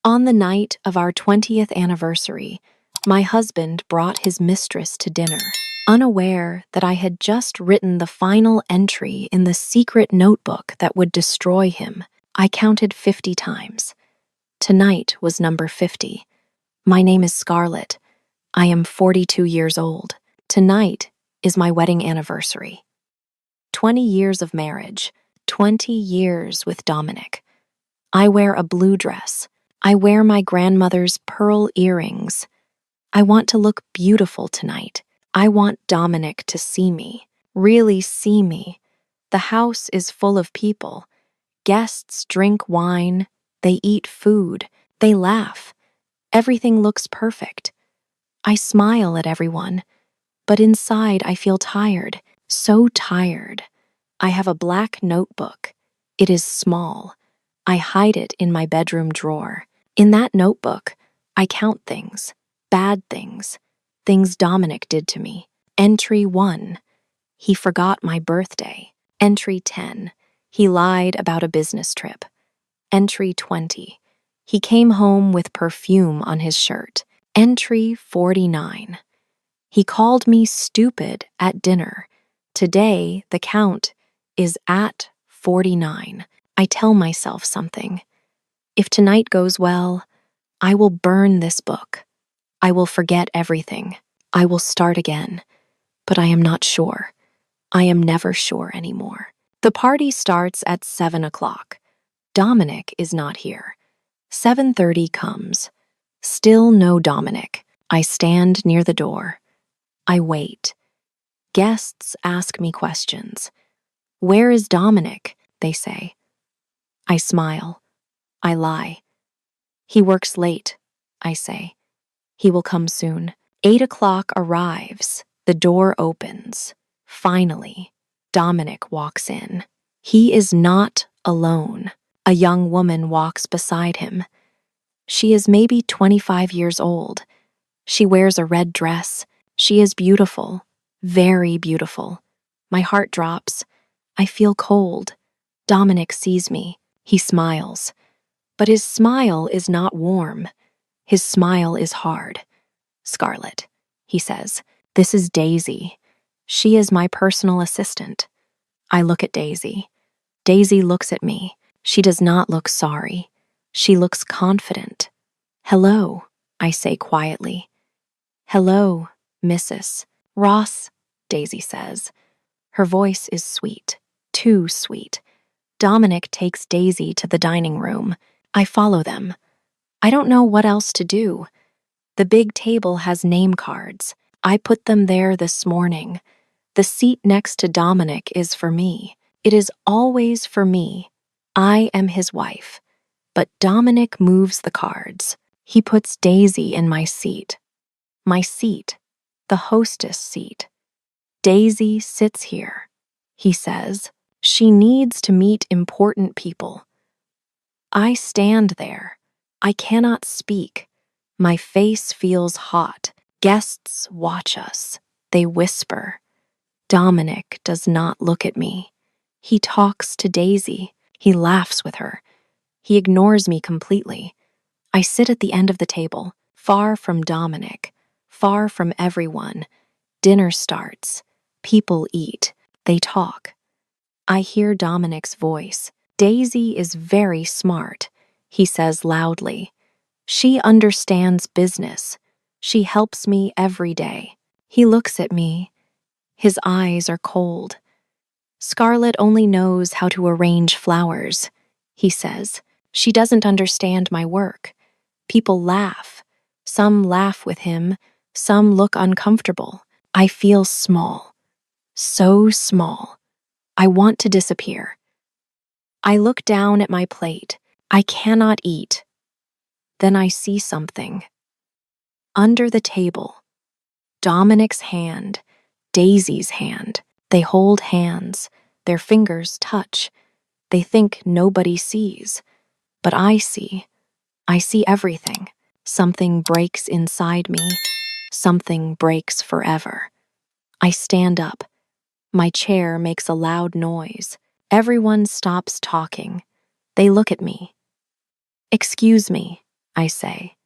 On the night of our 20th anniversary, my husband brought his mistress to dinner, unaware that I had just written the final entry in the secret notebook that would destroy him. I counted 50 times. Tonight was number 50. My name is Scarlett. I am 42 years old. Tonight is my wedding anniversary. 20 years of marriage, 20 years with Dominic. I wear a blue dress. I wear my grandmother's pearl earrings. I want to look beautiful tonight. I want Dominic to see me, really see me. The house is full of people. Guests drink wine, they eat food, they laugh. Everything looks perfect. I smile at everyone, but inside I feel tired, so tired. I have a black notebook. It is small. I hide it in my bedroom drawer. In that notebook, I count things, bad things, things Dominic did to me. Entry 1, he forgot my birthday. Entry 10, he lied about a business trip. Entry 20, he came home with perfume on his shirt. Entry 49, he called me stupid at dinner. Today, the count is at 49. I tell myself something. If tonight goes well, I will burn this book. I will forget everything. I will start again. But I am not sure. I am never sure anymore. The party starts at 7 o'clock. Dominic is not here. 7:30 comes. Still no Dominic. I stand near the door. I wait. Guests ask me questions. Where is Dominic? They say. I smile. I lie. He works late, I say. He will come soon. 8 o'clock arrives. The door opens. Finally, Dominic walks in. He is not alone. A young woman walks beside him. She is maybe 25 years old. She wears a red dress. She is beautiful, very beautiful. My heart drops. I feel cold. Dominic sees me. He smiles. But his smile is not warm. His smile is hard. Scarlett, he says, this is Daisy. She is my personal assistant. I look at Daisy. Daisy looks at me. She does not look sorry. She looks confident. Hello, I say quietly. Hello, Mrs. Ross, Daisy says. Her voice is sweet, too sweet. Dominic takes Daisy to the dining room. I follow them. I don't know what else to do. The big table has name cards. I put them there this morning. The seat next to Dominic is for me. It is always for me. I am his wife. But Dominic moves the cards. He puts Daisy in my seat. My seat, the hostess seat. Daisy sits here, he says. She needs to meet important people. I stand there. I cannot speak. My face feels hot. Guests watch us. They whisper. Dominic does not look at me. He talks to Daisy. He laughs with her. He ignores me completely. I sit at the end of the table, far from Dominic, far from everyone. Dinner starts. People eat. They talk. I hear Dominic's voice. Daisy is very smart, he says loudly. She understands business. She helps me every day. He looks at me. His eyes are cold. Scarlett only knows how to arrange flowers, he says. She doesn't understand my work. People laugh. Some laugh with him. Some look uncomfortable. I feel small. So small. I want to disappear. I look down at my plate. I cannot eat. Then I see something. Under the table, Dominic's hand, Daisy's hand. They hold hands. Their fingers touch. They think nobody sees. But I see. I see everything. Something breaks inside me. Something breaks forever. I stand up. My chair makes a loud noise. Everyone stops talking. They look at me. Excuse me, I say.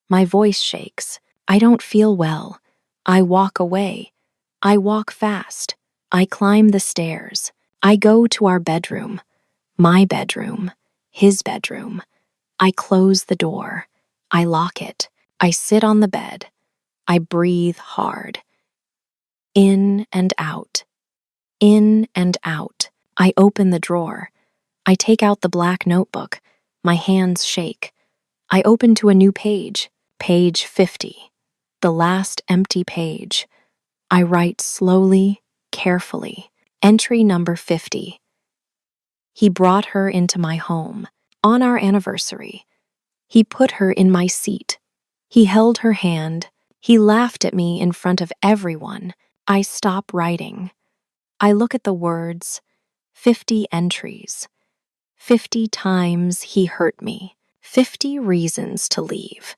My voice shakes. I don't feel well. I walk away. I walk fast. I climb the stairs. I go to our bedroom. My bedroom. His bedroom. I close the door. I lock it. I sit on the bed. I breathe hard. In and out. In and out. I open the drawer. I take out the black notebook. My hands shake. I open to a new page. Page 50. The last empty page. I write slowly, carefully. Entry number 50. He brought her into my home. On our anniversary. He put her in my seat. He held her hand. He laughed at me in front of everyone. I stop writing. I look at the words. 50 entries. 50 times he hurt me. 50 reasons to leave.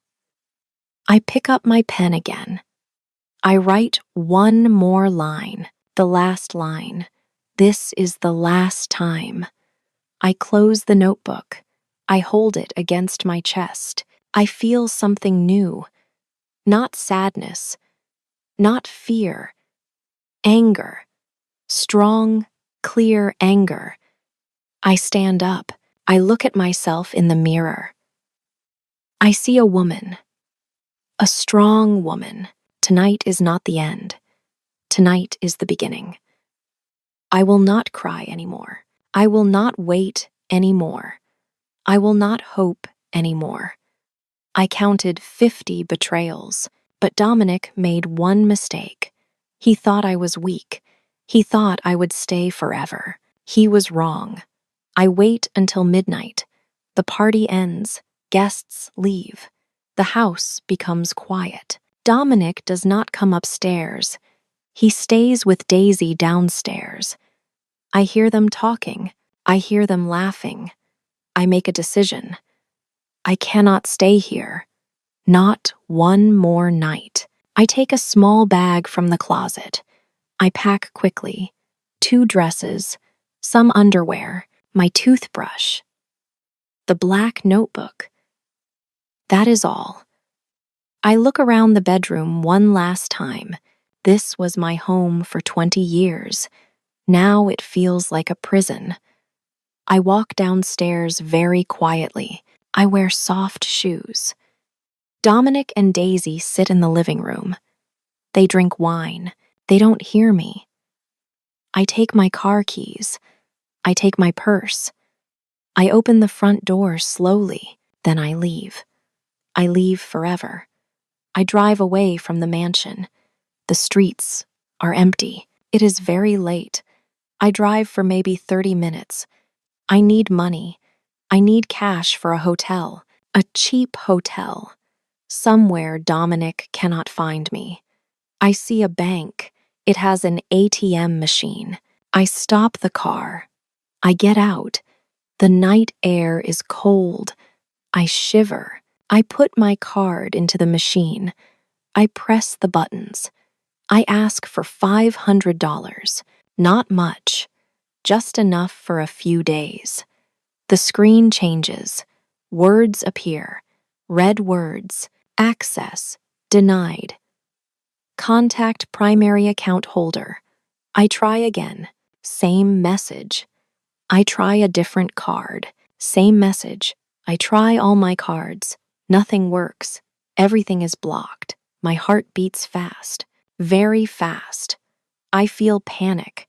I pick up my pen again. I write one more line, the last line. This is the last time. I close the notebook. I hold it against my chest. I feel something new. Not sadness, not fear, anger, strong, clear anger. I stand up. I look at myself in the mirror. I see a woman, a strong woman. Tonight is not the end. Tonight is the beginning. I will not cry anymore. I will not wait anymore. I will not hope anymore. I counted 50 betrayals, but Dominic made one mistake. He thought I was weak. He thought I would stay forever. He was wrong. I wait until midnight. The party ends. Guests leave. The house becomes quiet. Dominic does not come upstairs. He stays with Daisy downstairs. I hear them talking. I hear them laughing. I make a decision. I cannot stay here. Not one more night. I take a small bag from the closet. I pack quickly. 2 dresses, some underwear, my toothbrush, the black notebook. That is all. I look around the bedroom one last time. This was my home for 20 years. Now it feels like a prison. I walk downstairs very quietly. I wear soft shoes. Dominic and Daisy sit in the living room. They drink wine. They don't hear me. I take my car keys. I take my purse. I open the front door slowly. Then I leave. I leave forever. I drive away from the mansion. The streets are empty. It is very late. I drive for maybe 30 minutes. I need money. I need cash for a hotel. A cheap hotel. Somewhere Dominic cannot find me. I see a bank. It has an ATM machine. I stop the car. I get out. The night air is cold. I shiver. I put my card into the machine. I press the buttons. I ask for $500. Not much. Just enough for a few days. The screen changes. Words appear. Red words. Access. Denied. Contact primary account holder. I try again. Same message. I try a different card. Same message. I try all my cards. Nothing works. Everything is blocked. My heart beats fast. Very fast. I feel panic.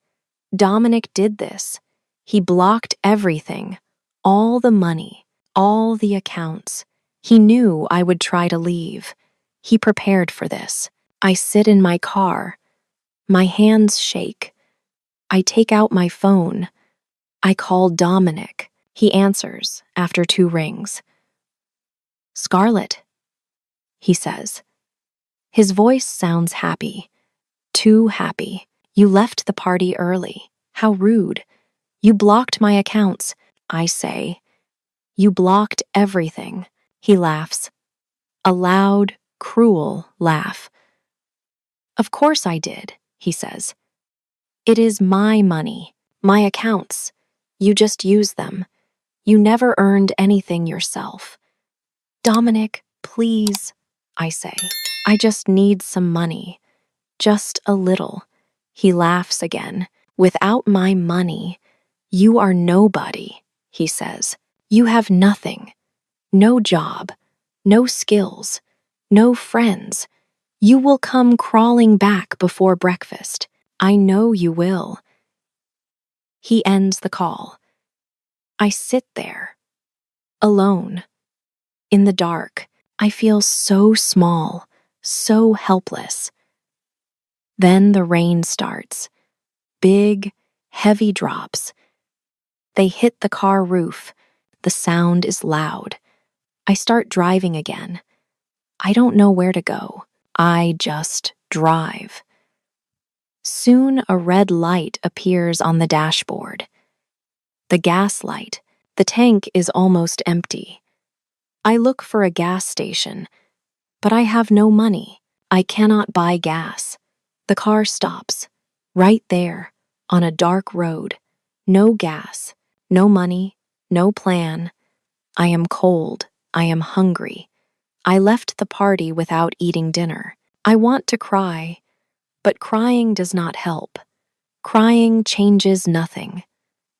Dominic did this. He blocked everything. All the money. All the accounts. He knew I would try to leave. He prepared for this. I sit in my car. My hands shake. I take out my phone. I call Dominic. He answers after 2 rings. "Scarlett," he says. His voice sounds happy. Too happy. "You left the party early. How rude. You blocked my accounts," I say. "You blocked everything." He laughs. A loud, cruel laugh. "Of course I did," he says. "It is my money, my accounts. You just use them. You never earned anything yourself." Dominic, please, I say. I just need some money. Just a little. He laughs again. Without my money, you are nobody, he says. You have nothing. No job. No skills. No friends. You will come crawling back before breakfast. I know you will. He ends the call. I sit there, alone, in the dark. I feel so small, so helpless. Then the rain starts. Big, heavy drops. They hit the car roof. The sound is loud. I start driving again. I don't know where to go. I just drive. Soon a red light appears on the dashboard. The gas light. The tank is almost empty. I look for a gas station, but I have no money. I cannot buy gas. The car stops. Right there, on a dark road. No gas, no money, no plan. I am cold. I am hungry. I left the party without eating dinner. I want to cry, but crying does not help. Crying changes nothing.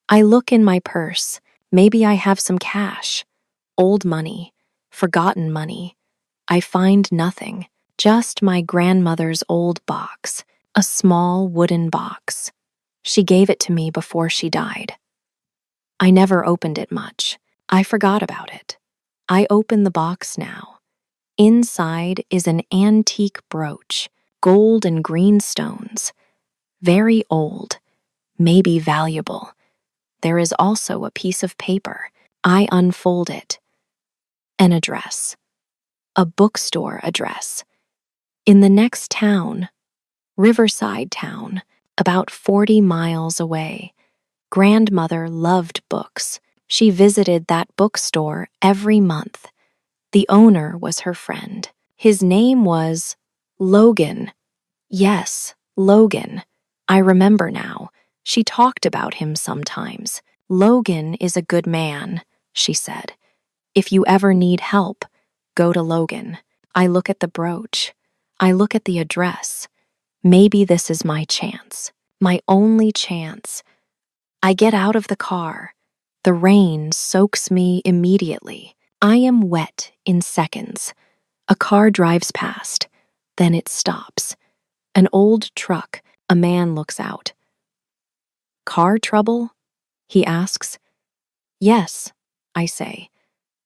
I look in my purse. Maybe I have some cash. Old money. Forgotten money. I find nothing. Just my grandmother's old box. A small wooden box. She gave it to me before she died. I never opened it much. I forgot about it. I open the box now. Inside is an antique brooch, gold and green stones. Very old, maybe valuable. There is also a piece of paper. I unfold it. An address. A bookstore address. In the next town, Riverside Town, about 40 miles away. Grandmother loved books. She visited that bookstore every month. The owner was her friend. His name was Logan. Yes, Logan. I remember now. She talked about him sometimes. Logan is a good man, she said. If you ever need help, go to Logan. I look at the brooch. I look at the address. Maybe this is my chance. My only chance. I get out of the car. The rain soaks me immediately. I am wet in seconds. A car drives past. Then it stops. An old truck. A man looks out. Car trouble? He asks. Yes, I say.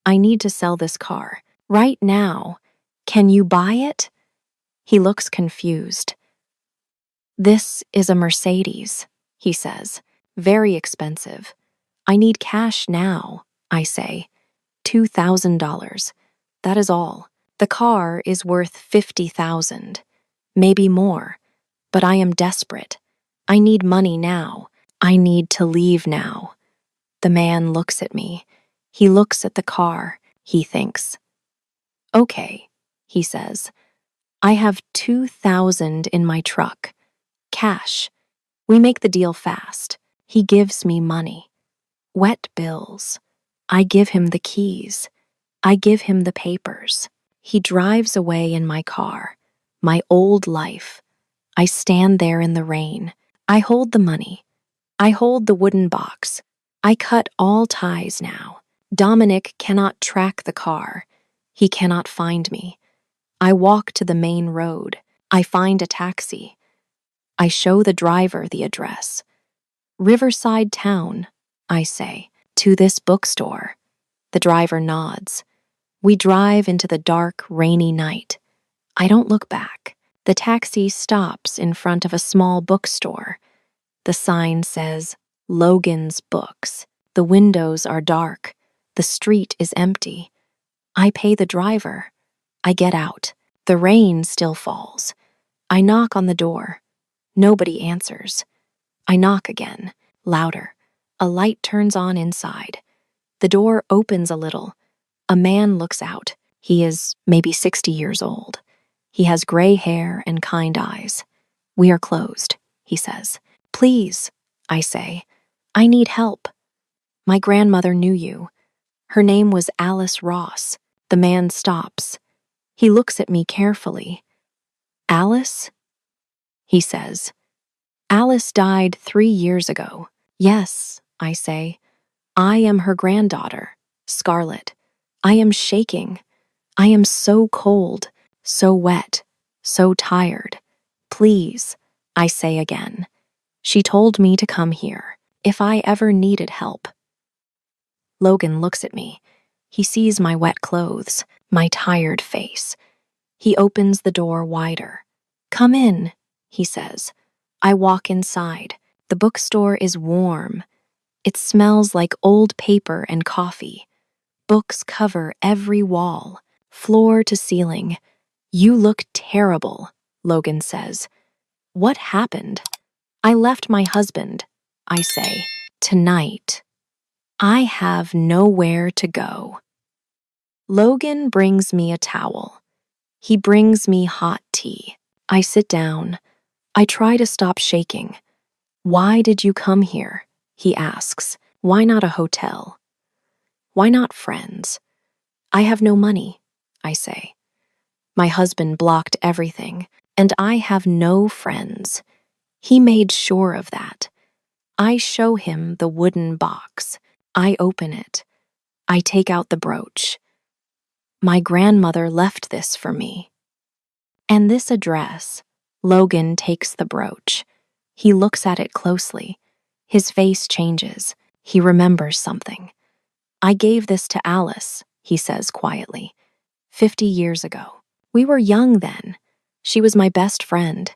I need to sell this car. Right now. Can you buy it? He looks confused. This is a Mercedes, he says. Very expensive. I need cash now, I say. $2,000. That is all. The car is worth $50,000. Maybe more. But I am desperate. I need money now. I need to leave now. The man looks at me. He looks at the car. He thinks. Okay, he says. I have $2,000 in my truck. Cash. We make the deal fast. He gives me money. Wet bills. I give him the keys. I give him the papers. He drives away in my car. My old life. I stand there in the rain. I hold the money. I hold the wooden box. I cut all ties now. Dominic cannot track the car. He cannot find me. I walk to the main road. I find a taxi. I show the driver the address. Riverside Town, I say, to this bookstore. The driver nods. We drive into the dark, rainy night. I don't look back. The taxi stops in front of a small bookstore. The sign says, Logan's Books. The windows are dark. The street is empty. I pay the driver. I get out. The rain still falls. I knock on the door. Nobody answers. I knock again, louder. A light turns on inside. The door opens a little. A man looks out. He is maybe 60 years old. He has gray hair and kind eyes. We are closed, he says. Please, I say. I need help. My grandmother knew you. Her name was Alice Ross. The man stops. He looks at me carefully. Alice? He says. Alice died 3 years ago. Yes, I say. I am her granddaughter, Scarlett. I am shaking. I am so cold, so wet, so tired. Please, I say again. She told me to come here if I ever needed help. Logan looks at me. He sees my wet clothes, my tired face. He opens the door wider. Come in, he says. I walk inside. The bookstore is warm. It smells like old paper and coffee. Books cover every wall, floor to ceiling. You look terrible, Logan says. What happened? I left my husband, I say, tonight. I have nowhere to go. Logan brings me a towel. He brings me hot tea. I sit down. I try to stop shaking. Why did you come here? He asks. Why not a hotel? Why not friends? I have no money, I say. My husband blocked everything, and I have no friends. He made sure of that. I show him the wooden box. I open it. I take out the brooch. My grandmother left this for me. And this address. Logan takes the brooch. He looks at it closely. His face changes. He remembers something. I gave this to Alice, he says quietly, 50 years ago. We were young then. She was my best friend.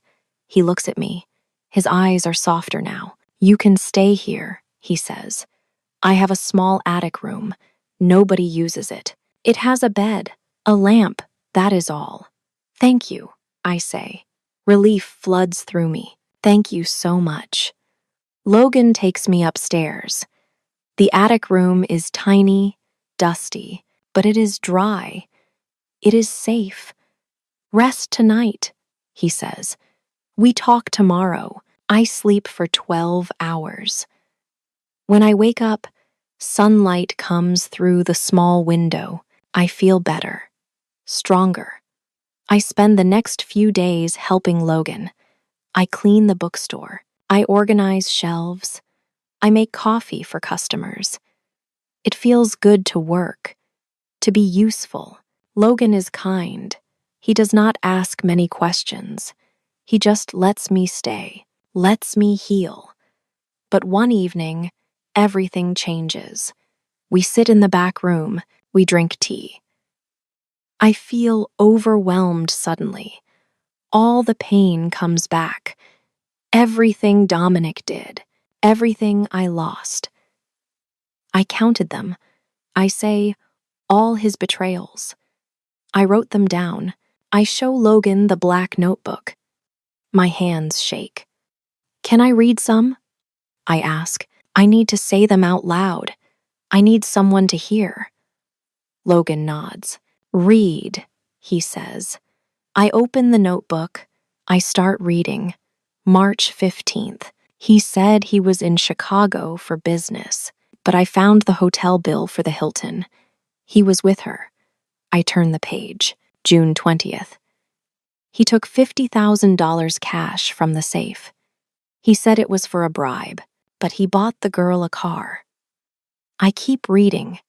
He looks at me. His eyes are softer now. You can stay here, he says. I have a small attic room. Nobody uses it. It has a bed, a lamp, that is all. Thank you, I say. Relief floods through me. Thank you so much. Logan takes me upstairs. The attic room is tiny, dusty, but it is dry. It is safe. Rest tonight, he says. We talk tomorrow. I sleep for 12 hours. When I wake up, sunlight comes through the small window. I feel better, stronger. I spend the next few days helping Logan. I clean the bookstore. I organize shelves. I make coffee for customers. It feels good to work, to be useful. Logan is kind. He does not ask many questions. He just lets me stay, lets me heal. But one evening, everything changes. We sit in the back room. We drink tea. I feel overwhelmed suddenly. All the pain comes back. Everything Dominic did, everything I lost. I counted them. I say, all his betrayals. I wrote them down. I show Logan the black notebook. My hands shake. Can I read some? I ask. I need to say them out loud. I need someone to hear. Logan nods. Read, he says. I open the notebook. I start reading. March 15th. He said he was in Chicago for business, but I found the hotel bill for the Hilton. He was with her. I turn the page. June 20th. He took $50,000 cash from the safe. He said it was for a bribe, but he bought the girl a car. I keep reading.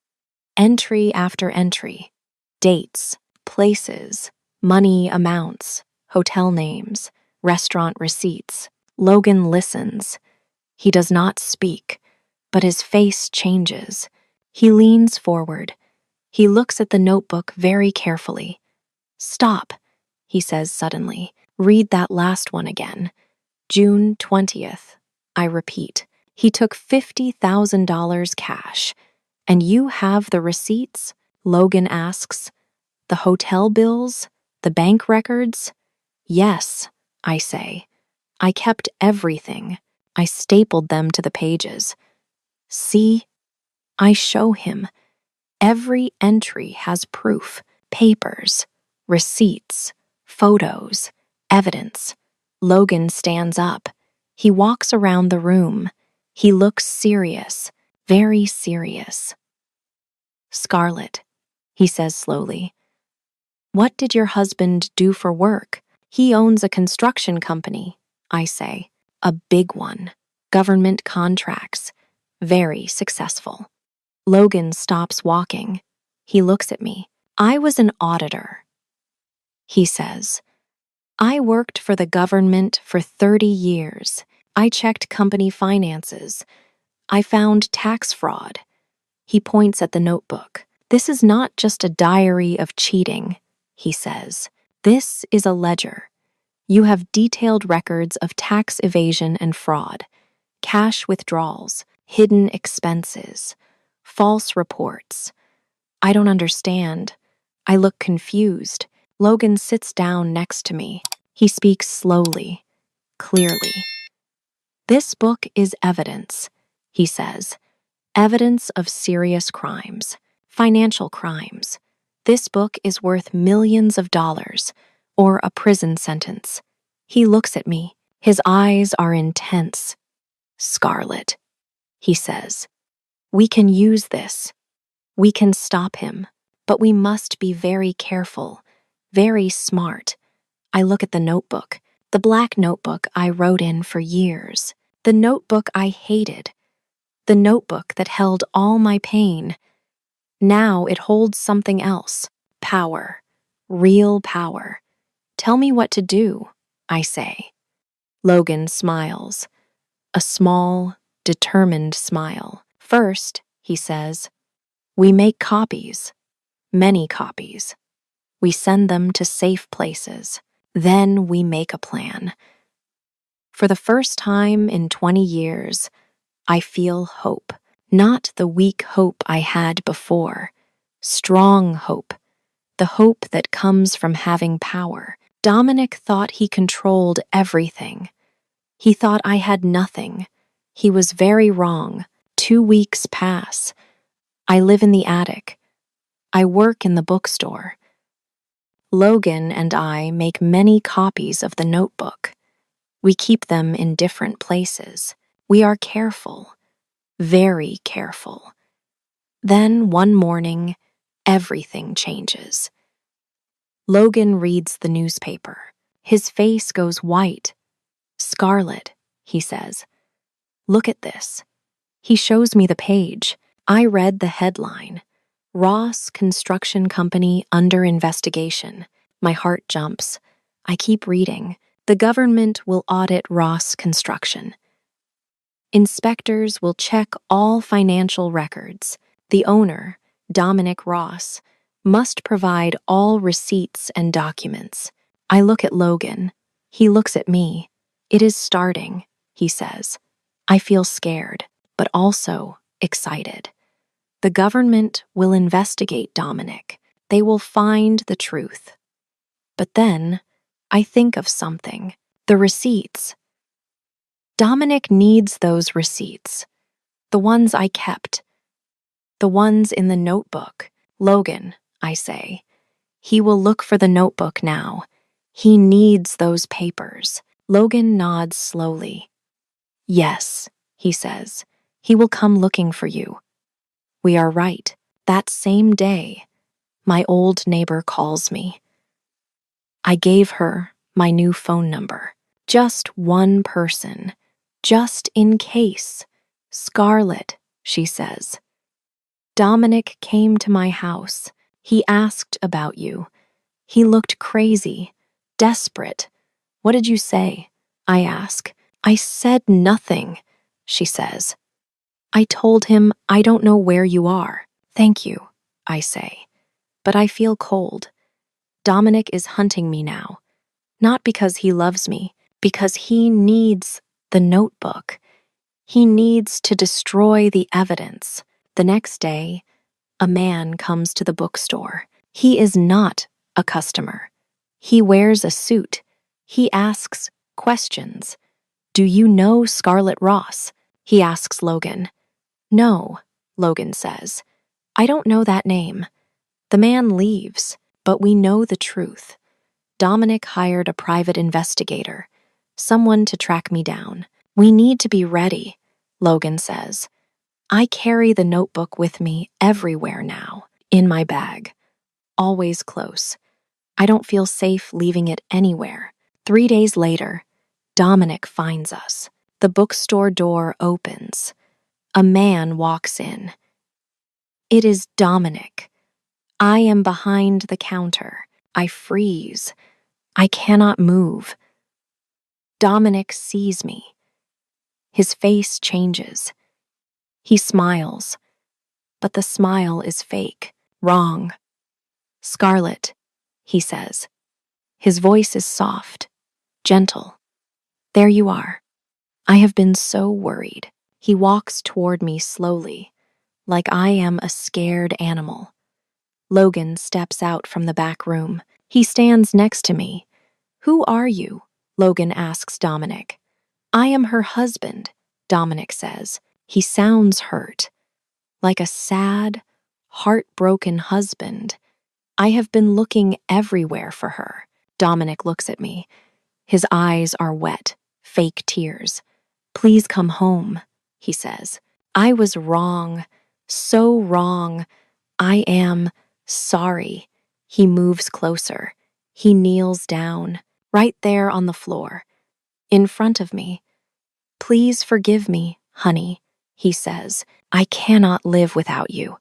Entry after entry. Dates, places, money amounts, hotel names, restaurant receipts. Logan listens. He does not speak, but his face changes. He leans forward. He looks at the notebook very carefully. Stop, he says suddenly. Read that last one again. June 20th. I repeat. He took $50,000 cash. And you have the receipts? Logan asks. The hotel bills? The bank records? Yes, I say. I kept everything. I stapled them to the pages. See? I show him. Every entry has proof, papers, receipts, photos, evidence. Logan stands up. He walks around the room. He looks serious, very serious. Scarlett, he says slowly. What did your husband do for work? He owns a construction company, I say. A big one. Government contracts. Very successful. Logan stops walking. He looks at me. I was an auditor, he says. I worked for the government for 30 years. I checked company finances. I found tax fraud. He points at the notebook. This is not just a diary of cheating, he says. This is a ledger. You have detailed records of tax evasion and fraud, cash withdrawals, hidden expenses, false reports. I don't understand. I look confused. Logan sits down next to me. He speaks slowly, clearly. This book is evidence, he says. Evidence of serious crimes, financial crimes. This book is worth millions of dollars, or a prison sentence. He looks at me. His eyes are intense. Scarlet, he says. We can use this. We can stop him, but we must be very careful, very smart. I look at the notebook, the black notebook I wrote in for years, the notebook I hated, the notebook that held all my pain. Now it holds something else, power, real power. Tell me what to do, I say. Logan smiles, a small, determined smile. First, he says, we make copies, many copies. We send them to safe places. Then we make a plan. For the first time in 20 years, I feel hope. Not the weak hope I had before. Strong hope. The hope that comes from having power. Dominic thought he controlled everything. He thought I had nothing. He was very wrong. 2 weeks pass. I live in the attic. I work in the bookstore. Logan and I make many copies of the notebook. We keep them in different places. We are careful, very careful. Then one morning, everything changes. Logan reads the newspaper. His face goes white. Scarlet, he says. Look at this. He shows me the page. I read the headline. Ross Construction Company under investigation. My heart jumps. I keep reading. The government will audit Ross Construction. Inspectors will check all financial records. The owner, Dominic Ross, must provide all receipts and documents. I look at Logan. He looks at me. It is starting, he says. I feel scared, but also excited. The government will investigate Dominic. They will find the truth. But then, I think of something. The receipts. Dominic needs those receipts. The ones I kept. The ones in the notebook. Logan, I say. He will look for the notebook now. He needs those papers. Logan nods slowly. Yes, he says. He will come looking for you. We are right. That same day, my old neighbor calls me. I gave her my new phone number. Just one person. Just in case. Scarlet, she says. Dominic came to my house. He asked about you. He looked crazy, desperate. What did you say? I ask. I said nothing, she says. I told him I don't know where you are. Thank you, I say. But I feel cold. Dominic is hunting me now. Not because he loves me, because he needs the notebook. He needs to destroy the evidence. The next day, a man comes to the bookstore. He is not a customer. He wears a suit. He asks questions. Do you know Scarlet Ross? He asks Logan. No, Logan says. I don't know that name. The man leaves, but we know the truth. Dominic hired a private investigator, someone to track me down. We need to be ready, Logan says. I carry the notebook with me everywhere now, in my bag. always close. I don't feel safe leaving it anywhere. 3 days later, Dominic finds us. The bookstore door opens. A man walks in. It is Dominic. I am behind the counter. I freeze. I cannot move. Dominic sees me. His face changes. He smiles, but the smile is fake. Wrong. Scarlet, he says. His voice is soft, gentle. There you are. I have been so worried. He walks toward me slowly, like I am a scared animal. Logan steps out from the back room. He stands next to me. Who are you? Logan asks Dominic. I am her husband, Dominic says. He sounds hurt, like a sad, heartbroken husband. I have been looking everywhere for her. Dominic looks at me. His eyes are wet, fake tears. Please come home, he says. I was wrong, so wrong. I am sorry. He moves closer. He kneels down, right there on the floor, in front of me. Please forgive me, honey, he says. I cannot live without you.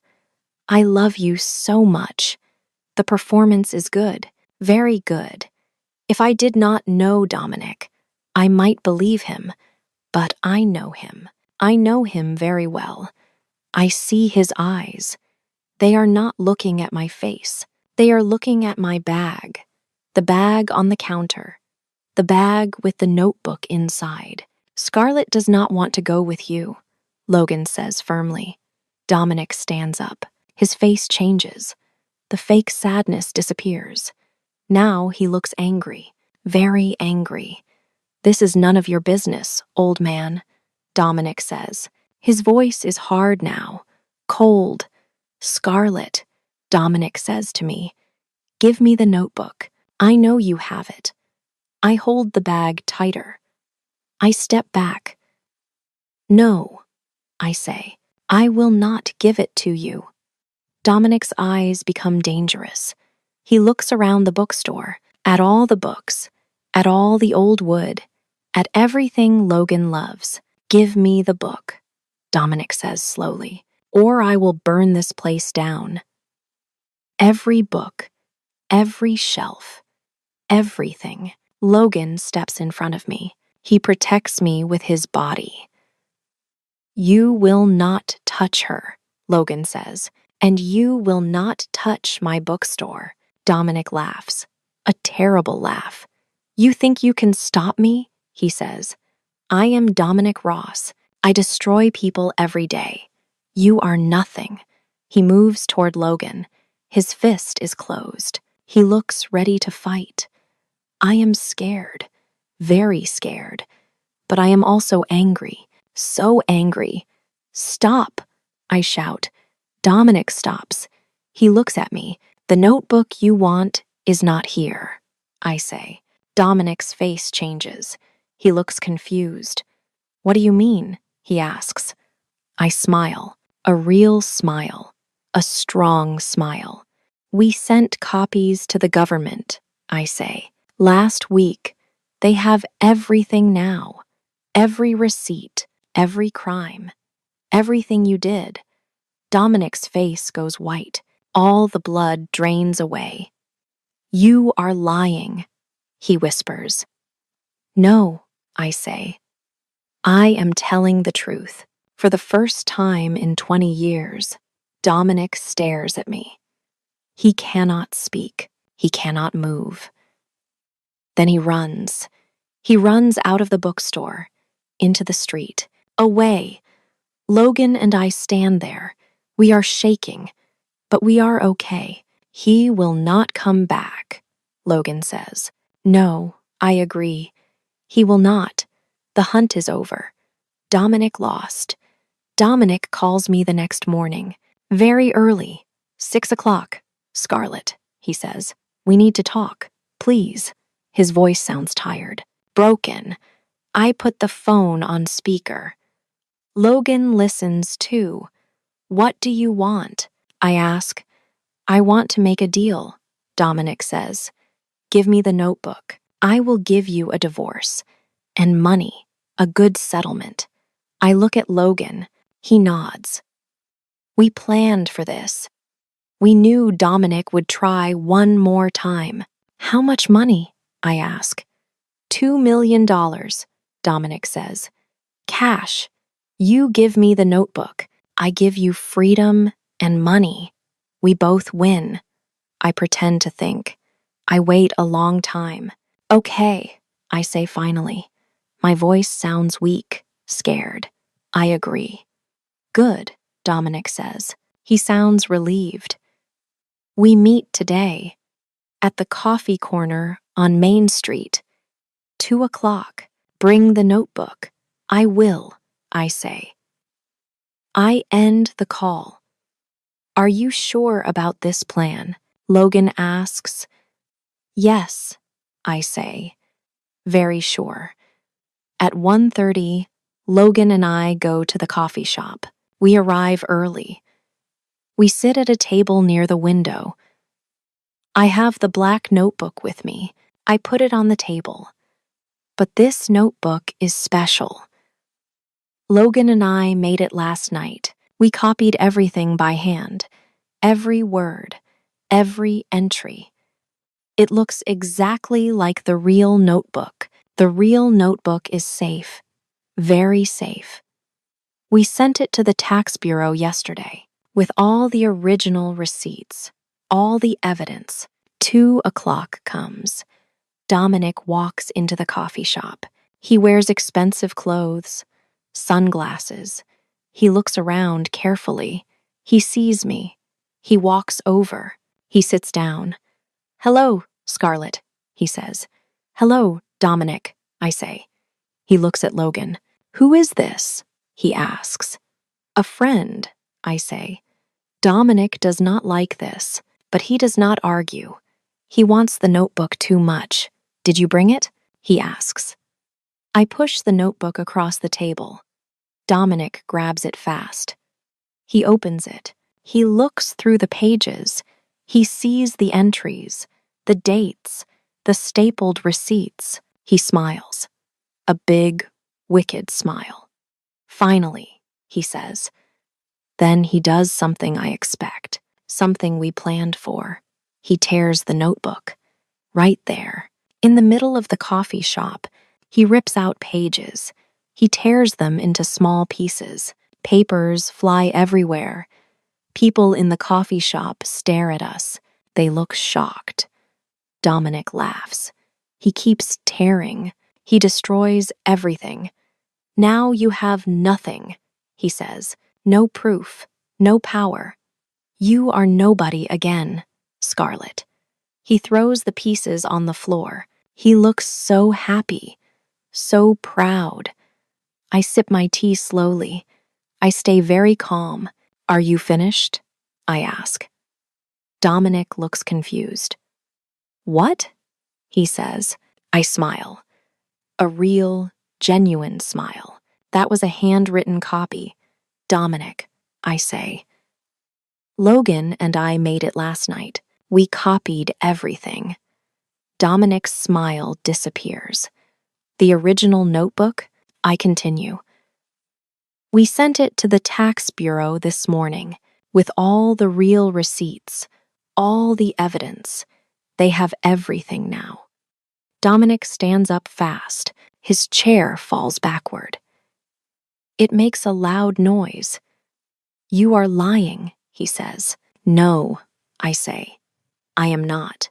I love you so much. The performance is good, very good. If I did not know Dominic, I might believe him, but I know him. I know him very well. I see his eyes. They are not looking at my face. They are looking at my bag, the bag on the counter, the bag with the notebook inside. Scarlett does not want to go with you, Logan says firmly. Dominic stands up. His face changes. The fake sadness disappears. Now he looks angry, very angry. This is none of your business, old man, Dominic says. His voice is hard now, cold. Scarlett, Dominic says to me. Give me the notebook. I know you have it. I hold the bag tighter. I step back. No, I say. I will not give it to you. Dominic's eyes become dangerous. He looks around the bookstore, at all the books, at all the old wood, at everything Logan loves. Give me the book, Dominic says slowly, or I will burn this place down. Every book, every shelf, everything. Logan steps in front of me. He protects me with his body. You will not touch her, Logan says, and you will not touch my bookstore. Dominic laughs, a terrible laugh. You think you can stop me? He says. I am Dominic Ross. I destroy people every day. You are nothing. He moves toward Logan. His fist is closed. He looks ready to fight. I am scared, very scared, but I am also angry, so angry. Stop, I shout. Dominic stops. He looks at me. The notebook you want is not here, I say. Dominic's face changes. He looks confused. What do you mean? He asks. I smile, a real smile, a strong smile. We sent copies to the government, I say. Last week, they have everything now. Every receipt, every crime, everything you did. Dominic's face goes white. All the blood drains away. You are lying, he whispers. No, I say. I am telling the truth. For the first time in 20 years, Dominic stares at me. He cannot speak. He cannot move. Then he runs. He runs out of the bookstore, into the street, away. Logan and I stand there. We are shaking, but we are okay. He will not come back, Logan says. No, I agree. He will not. The hunt is over. Dominic lost. Dominic calls me the next morning, very early, 6 o'clock. Scarlett, he says, we need to talk, please. His voice sounds tired, broken. I put the phone on speaker. Logan listens too. What do you want? I ask. I want to make a deal, Dominic says. Give me the notebook. I will give you a divorce. And money. A good settlement. I look at Logan. He nods. We planned for this. We knew Dominic would try one more time. How much money? I ask. $2 million, Dominic says. Cash. You give me the notebook. I give you freedom and money. We both win. I pretend to think. I wait a long time. Okay, I say finally. My voice sounds weak, scared. I agree. Good, Dominic says. He sounds relieved. We meet today at the coffee corner on Main Street. 2 o'clock. Bring the notebook. I will, I say. I end the call. Are you sure about this plan? Logan asks. Yes, I say. Very sure. At 1:30, Logan and I go to the coffee shop. We arrive early. We sit at a table near the window. I have the black notebook with me. I put it on the table. But this notebook is special. Logan and I made it last night. We copied everything by hand. Every word, every entry. It looks exactly like the real notebook. The real notebook is safe. Very safe. We sent it to the tax bureau yesterday with all the original receipts, all the evidence. 2 o'clock comes. Dominic walks into the coffee shop. He wears expensive clothes, sunglasses. He looks around carefully. He sees me. He walks over. He sits down. Hello, Scarlett, he says. Hello, Dominic, I say. He looks at Logan. Who is this? He asks. A friend, I say. Dominic does not like this, but he does not argue. He wants the notebook too much. Did you bring it? He asks. I push the notebook across the table. Dominic grabs it fast. He opens it. He looks through the pages. He sees the entries, the dates, the stapled receipts. He smiles. A big, wicked smile. Finally, he says. Then he does something I expect, something we planned for. He tears the notebook. Right there, in the middle of the coffee shop, he rips out pages. He tears them into small pieces. Papers fly everywhere. People in the coffee shop stare at us. They look shocked. Dominic laughs. He keeps tearing. He destroys everything. Now you have nothing, he says. No proof, no power. You are nobody again, Scarlett. He throws the pieces on the floor. He looks so happy, so proud. I sip my tea slowly. I stay very calm. Are you finished? I ask. Dominic looks confused. What? He says. I smile. A real, genuine smile. That was a handwritten copy. Dominic, I say. Logan and I made it last night. We copied everything. Dominic's smile disappears. The original notebook, I continue. We sent it to the tax bureau this morning with all the real receipts, all the evidence. They have everything now. Dominic stands up fast. His chair falls backward. It makes a loud noise. You are lying, he says. No, I say. I am not.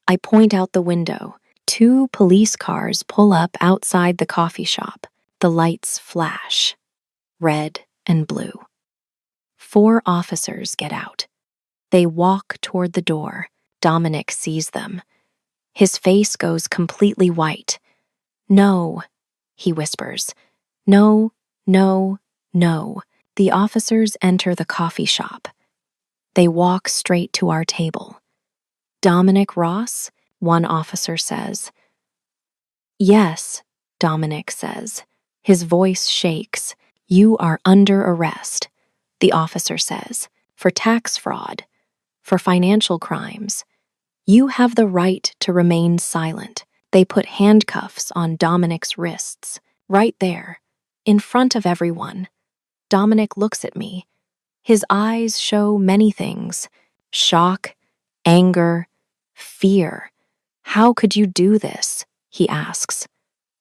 I point out the window. 2 police cars pull up outside the coffee shop. The lights flash, red and blue. 4 officers get out. They walk toward the door. Dominic sees them. His face goes completely white. No, he whispers. No, no, no. The officers enter the coffee shop. They walk straight to our table. Dominic Ross? One officer says. Yes, Dominic says. His voice shakes. You are under arrest, the officer says, for tax fraud. for financial crimes. You have the right to remain silent. They put handcuffs on Dominic's wrists, right there, in front of everyone. Dominic looks at me. His eyes show many things: shock, anger, fear. How could you do this? He asks.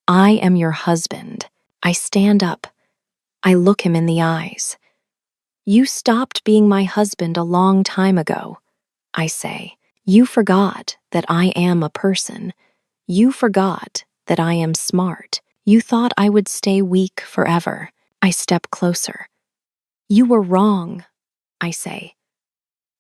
I am your husband. I stand up. I look him in the eyes. You stopped being my husband a long time ago, I say. You forgot that I am a person. You forgot that I am smart. You thought I would stay weak forever. I step closer. You were wrong, I say.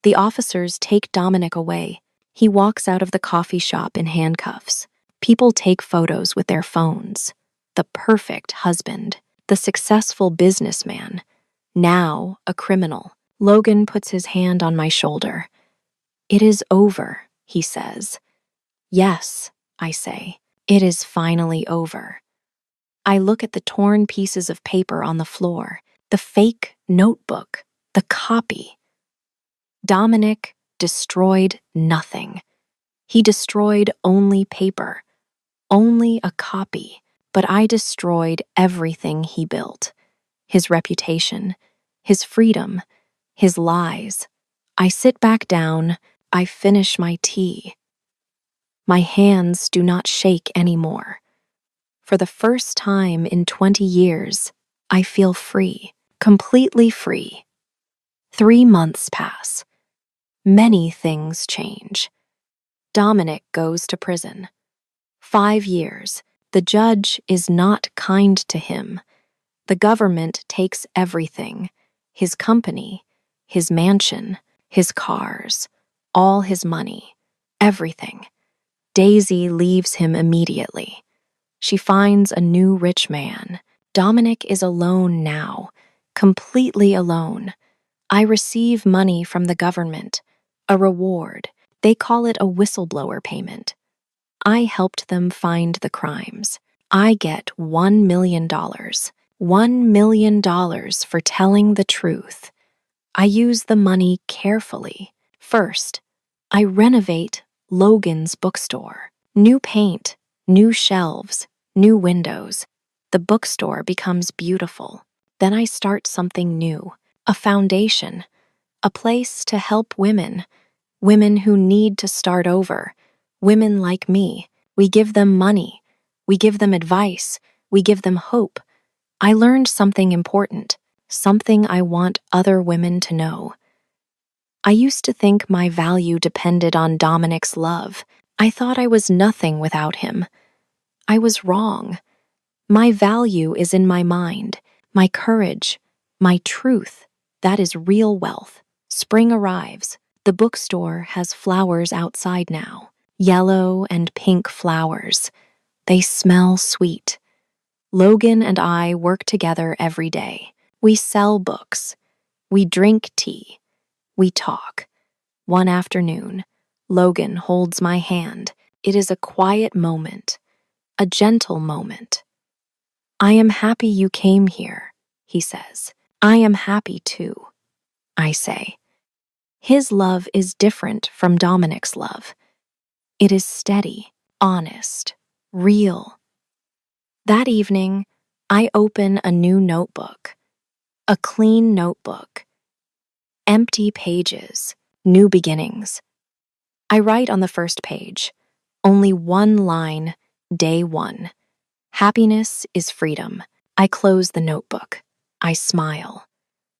The officers take Dominic away. He walks out of the coffee shop in handcuffs. People take photos with their phones. The perfect husband, the successful businessman, now a criminal. Logan puts his hand on my shoulder. It is over, he says. Yes, I say. It is finally over. I look at the torn pieces of paper on the floor, the fake notebook, the copy. Dominic destroyed nothing. He destroyed only paper, only a copy, but I destroyed everything he built. His reputation, his freedom, his lies. I sit back down, I finish my tea. My hands do not shake anymore. For the first time in 20 years, I feel free, completely free. 3 months pass. Many things change. Dominic goes to prison. 5 years. The judge is not kind to him. The government takes everything: his company, his mansion, his cars, all his money, everything. Daisy leaves him immediately. She finds a new rich man. Dominic is alone now, completely alone. I receive money from the government, a reward. They call it a whistleblower payment. I helped them find the crimes. I get $1 million. $1 million for telling the truth. I use the money carefully. First, I renovate Logan's bookstore. New paint, new shelves, new windows. The bookstore becomes beautiful. Then I start something new, a foundation, a place to help women, women who need to start over, women like me. We give them money, we give them advice, we give them hope. I learned something important, something I want other women to know. I used to think my value depended on Dominic's love. I thought I was nothing without him. I was wrong. My value is in my mind, my courage, my truth. That is real wealth. Spring arrives. The bookstore has flowers outside now. Yellow and pink flowers. They smell sweet. Logan and I work together every day. We sell books. We drink tea. We talk. One afternoon, Logan holds my hand. It is a quiet moment, a gentle moment. I am happy you came here, he says. I am happy too, I say. His love is different from Dominic's love. It is steady, honest, real. That evening, I open a new notebook, a clean notebook. Empty pages, new beginnings. I write on the first page, only one line, day 1. Happiness is freedom. I close the notebook. I smile.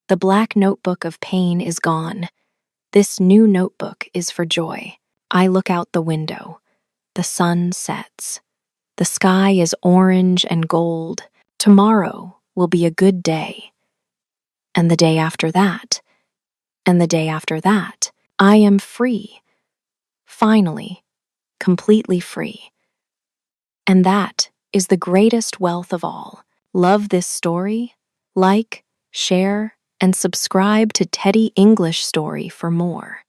The black notebook of pain is gone. This new notebook is for joy. I look out the window. The sun sets. The sky is orange and gold. Tomorrow will be a good day. And the day after that, and the day after that, I am free. Finally, completely free. And that is the greatest wealth of all. Love this story? Like, share, and subscribe to Teddy English Story for more.